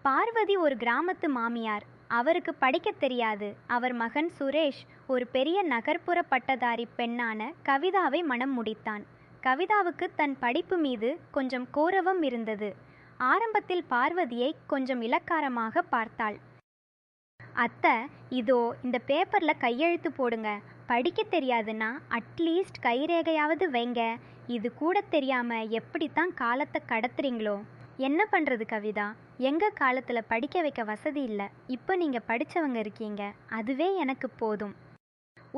பார்வதி ஒரு கிராமத்து மாமியார். அவருக்கு படிக்கத் தெரியாது. அவர் மகன் சுரேஷ் ஒரு பெரிய நகர்ப்புற பட்டதாரி பெண்ணான கவிதாவை மணம் முடித்தான். கவிதாவுக்கு தன் படிப்பு மீது கொஞ்சம் கோரவம் இருந்தது. ஆரம்பத்தில் பார்வதியை கொஞ்சம் இளக்காரமாக பார்த்தாள். அத்தை, இதோ இந்த பேப்பரில் கையெழுத்து போடுங்க. படிக்க தெரியாதுன்னா அட்லீஸ்ட் கைரேகையாவது வைங்க. இது கூட தெரியாமல் எப்படித்தான் காலத்தை கடத்துறீங்களோ. என்ன பண்ணுறது கவிதா, எங்கள் காலத்தில் படிக்க வைக்க வசதி இல்லை. இப்போ நீங்கள் படித்தவங்க இருக்கீங்க, அதுவே எனக்கு போதும்.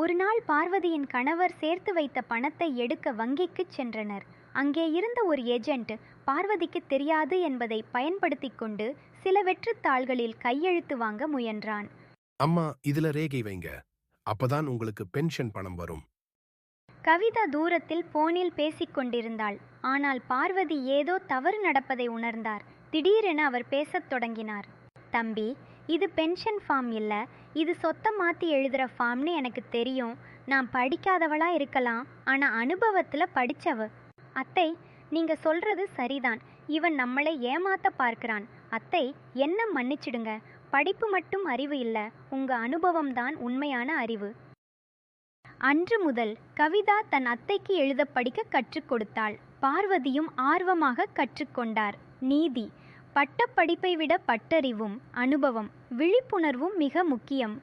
ஒரு நாள் பார்வதியின் கணவர் சேர்த்து வைத்த பணத்தை எடுக்க வங்கிக்கு சென்றனர். அங்கே இருந்த ஒரு ஏஜென்ட் பார்வதிக்கு தெரியாது என்பதை பயன்படுத்தி கொண்டு சில வெற்றுத்தாள்களில் கையெழுத்து வாங்க முயன்றான். அம்மா, இதுல ரேகை வைங்க, அப்பதான் உங்களுக்கு பென்ஷன் பணம் வரும். கவிதா தூரத்தில் போனில் பேசிக் கொண்டிருந்தாள். ஆனால் பார்வதி ஏதோ தவறு நடப்பதை உணர்ந்தார். திடீரென அவர் பேசத் தொடங்கினார். தம்பி, இது பென்ஷன் ஃபார்ம் இல்லை, இது சொத்தை மாற்றி எழுதுகிற ஃபார்ம்னு எனக்கு தெரியும். நான் படிக்காதவளா இருக்கலாம், ஆனால் அனுபவத்தில் படித்தவ. அத்தை, நீங்கள் சொல்கிறது சரிதான். இவன் நம்மளை ஏமாத்த பார்க்கிறான். அத்தை, என்ன மன்னிச்சிடுங்க. படிப்பு மட்டும் அறிவு இல்லை, உங்கள் அனுபவம்தான் உண்மையான அறிவு. அன்று முதல் கவிதா தன் அத்தைக்கு எழுத படிக்க கற்றுக் கொடுத்தாள். பார்வதியும் ஆர்வமாக கற்றுக்கொண்டார். நீதி, பட்டப்படிப்பை விட பட்டறிவும் அனுபவம் விழிப்புணர்வும் மிக முக்கியம்.